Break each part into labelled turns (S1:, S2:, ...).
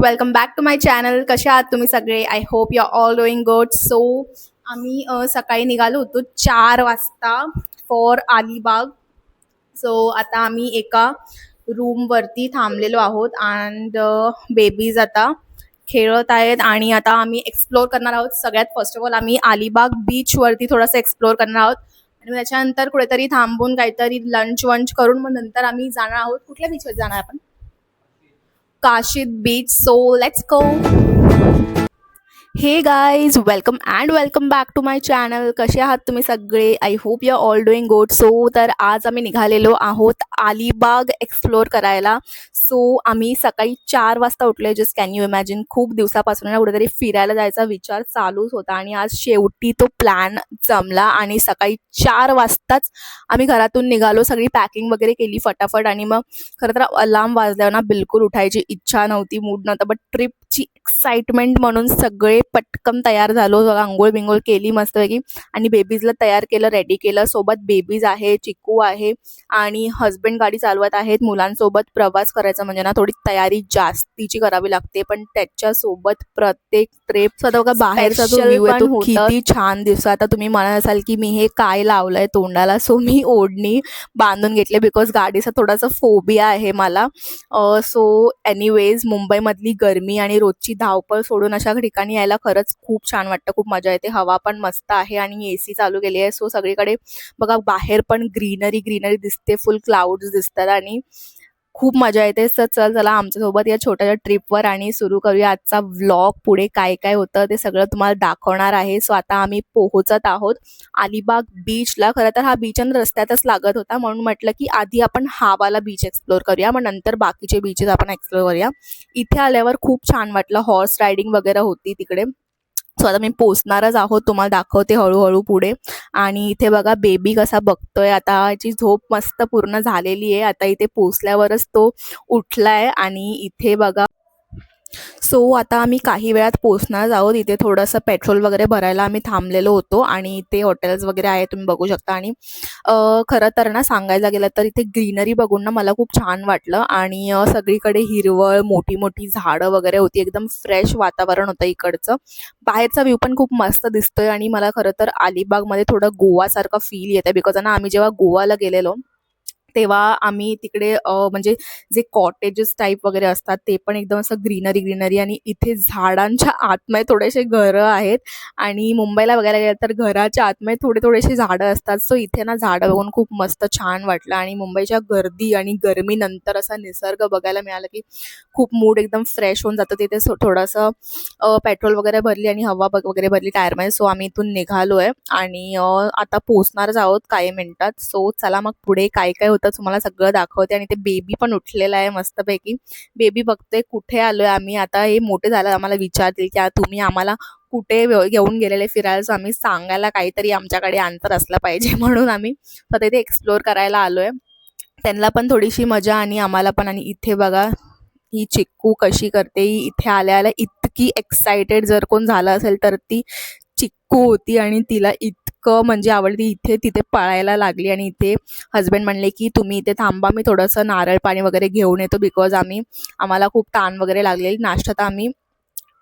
S1: Welcome back to my channel. कशा आहात तुम्ही सगळे? I hope you are all doing good. So आम्ही सकाळी निघालो होतो 4 वाजता फॉर अलिबाग. सो आता आम्ही एका रूमवरती थांबलेलो आहोत अँड बेबीज आता खेळत आहेत आणि आता आम्ही एक्सप्लोर करणार आहोत. सगळ्यात फर्स्ट ऑफ ऑल आम्ही अलिबाग बीचवरती थोडंसं एक्सप्लोर करणार आहोत आणि त्याच्यानंतर कुठेतरी थांबून काहीतरी लंच वंच करून मग नंतर आम्ही जाणार आहोत. कुठल्या बीचवर जाणार आपण? Kashid Beach. So let's go. Hey guys, welcome and welcome back to my channel. कसे आहात तुम्ही सगळे? I hope you are all doing good. So तर आज आम्ही निघालेलो आहोत अलिबाग एक्सप्लोर करायला. सो आम्ही सकाळी 4 वाजता उठले. जस्ट कॅन यू इमॅजिन, खूप दिवसापासून ना कुठेतरी फिरायला जायचा विचार चालूच होता आणि आज शेवटी तो प्लॅन जमला आणि सकाळी 4 वाजताच आम्ही घरातून निघालो. सगळी पॅकिंग वगैरे केली फटाफट आणि मग खरं तर अलार्म वाजल्यावर ना बिलकुल उठायची इच्छा नव्हती, मूड नव्हता, बट ट्रिपची एक्साइटमेंट म्हणून सगळे पटकन तयार झालो. आंघोळ बिंघोळ केली मस्तपैकी आणि बेबीजला तयार केलं, रेडी केलं. सोबत बेबीज आहे, चिकू आहे आणि हस्बंड गाडी चालवत आहेत. मुलांसोबत प्रवास करायचा म्हणजे ना थोडी तयारी जास्तीची करावी लागते, पण त्याच्यासोबत प्रत्येक ट्रिप स्वतः बघा बाहेरचा जो व्ह्यू आहे तो किती छान दिसतो. आता तुम्ही म्हणत असाल की मी हे काय लावलंय तोंडाला. सो मी ओढणी बांधून घेतले बिकॉज गाडीचा थोडासा फोबिया आहे मला. सो एनिवेज, मुंबईमधली गरमी आणि रोजची धावपळ सोडून अशा ठिकाणी यायला खरंच खूप छान वाटतं, खूप मजा येते. हवा पण मस्त आहे आणि AC चालू केली आहे. सो सगळीकडे बघा बाहेर पण ग्रीनरी ग्रीनरी दिसते, फुल क्लाउड्स दिसतात आणि खूप मजा येते. चला आमच्यासोबत या छोट्याशा ट्रिपवर आणि सुरू करूया आजचा व्लॉग. पुढे काय काय होतं ते सगळं तुम्हाला दाखवणार आहे. सो आता आम्ही पोहोचत आहोत अलिबाग बीचला. खरं तर हा बीच रस्त्यातच लागत होता म्हणून म्हटलं की आधी आपण हा वाला बीच एक्सप्लोर करूया, मग नंतर बाकीचे बीचेस आपण एक्सप्लोर करूया. इथे आल्यावर खूप छान वाटलं. हॉर्स रायडिंग वगैरे होती तिकडे. सो आता मी पोचणारच आहोत, तुम्हाला दाखवते हळूहळू पुढे. आणि इथे बघा बेबी कसा बघतोय. आता याची झोप मस्त पूर्ण झालेली आहे. आता इथे पोचल्यावरच तो उठलाय आणि इथे बघा. सो आता आम्ही काही वेळात पोचणार आहोत. इथे थोडंसं पेट्रोल वगैरे भरायला आम्ही थांबलेलो होतो आणि इथे हॉटेल्स वगैरे आहे, तुम्ही बघू शकता. आणि खरं तर ना सांगायला गेलं तर इथे ग्रीनरी बघून ना मला खूप छान वाटलं आणि सगळीकडे हिरवळ, मोठी मोठी झाडं वगैरे होती. एकदम फ्रेश वातावरण होतं इकडचं. बाहेरचा व्ह्यू पण खूप मस्त दिसतोय आणि मला खरं तर अलिबागमध्ये थोडं गोवासारखं फील येतं बिकॉज ना आम्ही जेव्हा गोवाला गेलेलो तेव्हा आम्ही तिकडे म्हणजे जे कॉटेजेस टाईप वगैरे असतात ते पण एकदम असं ग्रीनरी ग्रीनरी आणि इथे झाडांच्या आतमध्ये थोडेसे घरं आहेत आणि मुंबईला बघायला गेलं तर घराच्या आतमध्ये थोडेसे झाडं असतात. सो इथे ना झाडं बघून खूप मस्त छान वाटलं आणि मुंबईच्या गर्दी आणि गरमीनंतर असा निसर्ग बघायला मिळाला की खूप मूड एकदम फ्रेश होऊन जातं. तिथे थोडंसं पेट्रोल वगैरे भरली आणि हवा वगैरे भरली टायरमध्ये. सो आम्ही इथून निघालो आहे आणि आता पोचणारच आहोत काही मिनिटात. सो चला मग पुढे काय काय होतं तुम्हाला सगळं दाखवते. आणि ते बेबी पण उठलेला आहे मस्तपैकी. बेबी बघते कुठे आलोय आम्ही. आता हे मोठे झालं आम्हाला विचारतील की तुम्ही आम्हाला कुठे घेऊन गेलेले फिरायला. सो आम्ही सांगायला काहीतरी आमच्याकडे अंतर असलं पाहिजे म्हणून आम्ही स्वतः इथे एक्सप्लोर करायला आलोय. त्यांना पण थोडीशी मजा आणि आम्हाला पण. आणि इथे बघा ही चिक्कू कशी करते. ही इथे आल्या आल्या इतकी एक्साइटेड जर कोण झालं असेल तर ती चिक्कू होती आणि तिला इतकं म्हणजे आवडती. इथे तिथे पळायला लागली आणि इथे हस्बंड म्हणले की तुम्ही इथे थांबा, मी थोडंसं नारळ पाणी वगैरे घेऊन येतो बिकॉज आम्हाला खूप ताण वगैरे लागलेली. नाश्ता तर आम्ही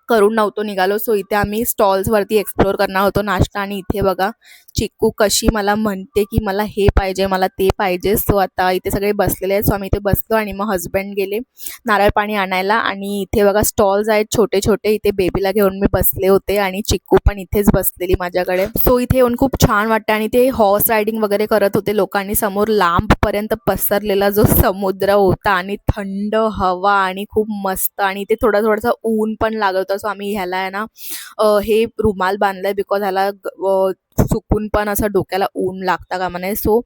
S1: करून नव्हतो निघालो. सो इथे आम्ही स्टॉल्सवरती एक्सप्लोर करणार होतो नाश्ता. आणि इथे बघा चिक्कू कशी मला म्हणते की मला हे पाहिजे, मला ते पाहिजे. सो आता इथे सगळे बसलेले आहेत. सो आम्ही इथे बसलो आणि मग हस्बंड गेले नारळ पाणी आणायला. आणि इथे बघा स्टॉल्स आहेत छोटे छोटे. इथे बेबीला घेऊन मी बसले होते आणि चिक्कू पण इथेच बसलेली माझ्याकडे. सो इथे येऊन खूप छान वाटतं. आणि ते हॉर्स रायडिंग वगैरे करत होते लोकांनी. समोर लांबपर्यंत पसरलेला जो समुद्र होता आणि थंड हवा आणि खूप मस्त. आणि इथे थोडंसं ऊन पण लागत होतं. सो आम्ही ह्याला आहे ना हे रुमाल बांधलाय बिकॉज ह्याला चुकून पण असं डोक्याला ऊन लागतं का म्हणे. सो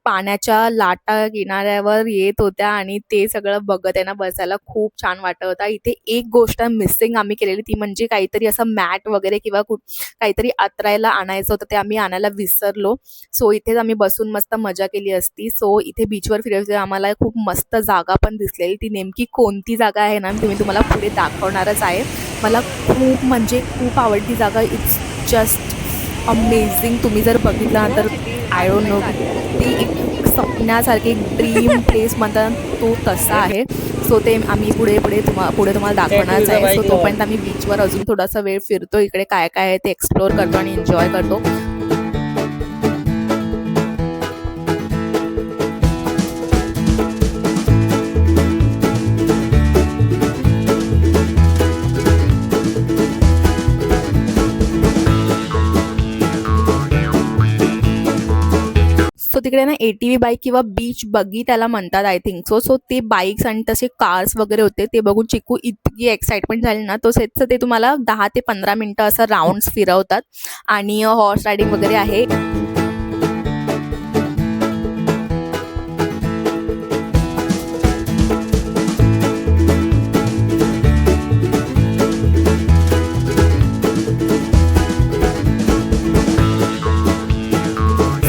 S1: पाण्याच्या लाटा किनाऱ्यावर येत होत्या आणि ते सगळं बघत आहे ना बसायला खूप छान वाटत होता. इथे एक गोष्ट मिसिंग आम्ही केलेली ती म्हणजे काहीतरी असं मॅट वगैरे किंवा काहीतरी आतरायला आणायचं होतं, ते आम्ही आणायला विसरलो. सो इथेच आम्ही बसून मस्त मजा केली असती. सो इथे बीचवर फिरायचं आम्हाला खूप मस्त जागा पण दिसलेली. ती नेमकी कोणती जागा आहे ना तुम्हाला पुढे दाखवणारच आहे. मला खूप म्हणजे खूप आवडती जागा. It's just amazing. तुम्ही जर बघितलं तर आय डोंट नो ती स्वप्नासारखी ड्रीम प्लेस म्हणतात तो तसा आहे. सो ते आम्ही पुढे तुम्हाला दाखवणारच आहे. सो तोपर्यंत आम्ही बीचवर अजून थोडासा वेळ फिरतो, इकडे काय काय आहे ते एक्सप्लोअर करतो आणि एन्जॉय करतो. सो तिकडे ना ATV बाईक किंवा बीच बगी त्याला म्हणतात आय थिंक सो ते बाईक्स आणि तसे कार्स वगैरे होते ते बघून चिकू इतकी एक्साइटमेंट झाली ना. तो सेटचं ते तुम्हाला 10 ते 15 मिनटं असं राऊंड्स फिरवतात आणि हॉर्स रायडिंग वगैरे आहे.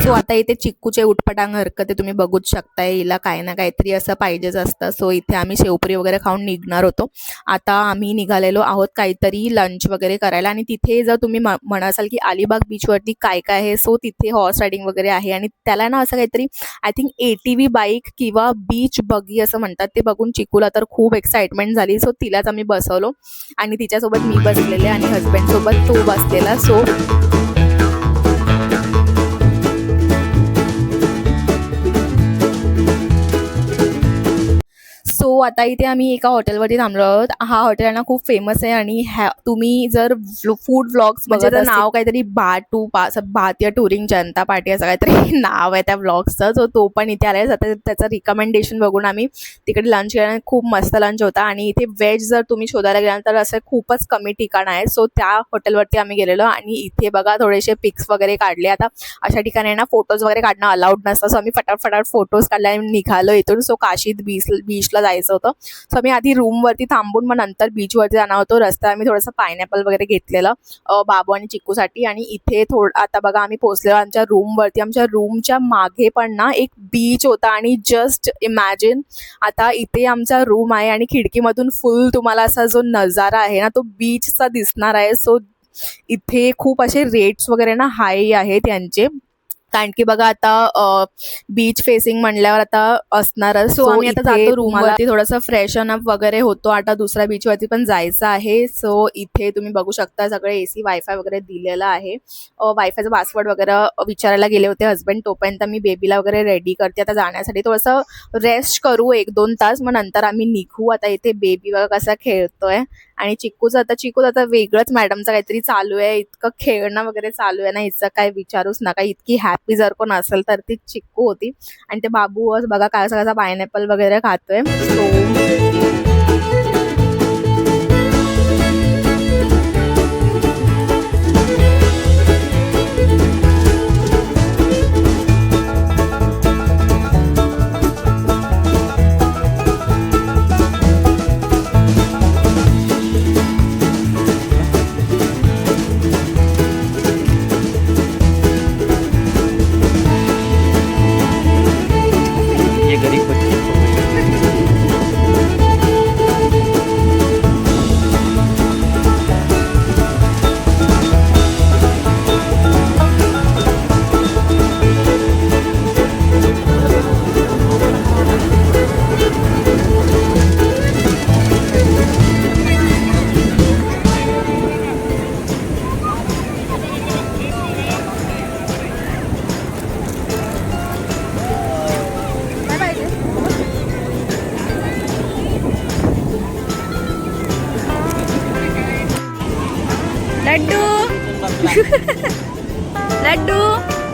S1: सो आता इथे चिक्कूचे उटपटांग हरकते तुम्ही बघूच शकताय. हिला काही ना काहीतरी असं पाहिजेच असतं. सो इथे आम्ही शेवपुरी वगैरे खाऊन निघणार होतो. आता आम्ही निघालेलो आहोत काहीतरी लंच वगैरे करायला आणि तिथे जर तुम्ही म्हणाल की अलिबाग बीचवरती काय काय आहे, सो तिथे हॉर्स रायडिंग वगैरे आहे आणि त्याला ना असं काहीतरी आय थिंक ATV बाईक किंवा बीच बगी असं म्हणतात. ते बघून चिकूला तर खूप एक्साइटमेंट झाली. सो तिलाच आम्ही बसवलो आणि तिच्यासोबत मी बसलेले आणि हजबंडसोबत तो बसलेला. सो सो आता इथे आम्ही एका हॉटेलवरती थांबलो आहोत. हा हॉटेल ना खूप फेमस आहे आणि तुम्ही जर फूड व्लॉग्स म्हणजे नाव काहीतरी भारतीय टुरिंग जनता पार्टी असं काहीतरी नाव आहे त्या व्लॉग्सचं. सो तो पण इथे आला आहे. त्याचं रिकमेंडेशन बघून आम्ही तिकडे लंच केला. खूप मस्त लंच होता आणि इथे व्हेज जर तुम्ही शोधायला गेला तर असं खूपच कमी ठिकाण आहे. सो त्या हॉटेलवरती आम्ही गेलेलो आणि इथे बघा थोडेसे पिक्स वगैरे काढले. आता अशा ठिकाणी ना फोटोज वगैरे काढणं अलाउड नसतं. सो आम्ही फटाफट फोटोज काढले आणि निघालो इथून. सो काशीद बीचला जायचं होतं. सो आम्ही आधी रूमवरती थांबून मग नंतर बीचवरती जाणार होतो. रस्ता आम्ही थोडंसं पायनॅपल वगैरे घेतलेलं बाबू आणि चिक्कूसाठी आणि इथे आता बघा आम्ही पोहोचलेलो आमच्या रूमवरती. आमच्या रूमच्या मागे पण ना एक बीच होता आणि जस्ट इमॅजिन आता इथे आमचा रूम आहे आणि खिडकीमधून फुल तुम्हाला असा जो नजारा आहे ना तो बीचचा दिसणार आहे. सो इथे खूप असे रेट्स वगैरे ना हाय आहेत यांचे, कारण की बघा आता बीच फेसिंग म्हणल्यावर आता असणारच. सो आम्ही आता जातो रूमवरती, थोडंसं फ्रेशन अप वगैरे होतो. आता दुसऱ्या बीचवरती पण जायचं आहे. सो इथे तुम्ही बघू शकता सगळे AC वायफाय वगैरे दिलेलं आहे. वायफायचा पासवर्ड वगैरे विचारायला गेले होते हजबंड. तोपर्यंत मी बेबीला वगैरे रेडी करते आता जाण्यासाठी. थोडंसं रेस्ट करू 1-2 तास, मग नंतर आम्ही निघू. आता इथे बेबी बघा कसा खेळतोय आणि चिक्कू आता वेगळंच मॅडमचं काहीतरी चालू आहे. इतकं खेळणं वगैरे चालू आहे ना, हिचं काय विचारूच नका. इतकी हॅपी जर कोण असेल तर ती चिक्कू होती. आणि ते बाबू बघा कसा पायनॅपल वगैरे खातोय. लड्डू लड्डू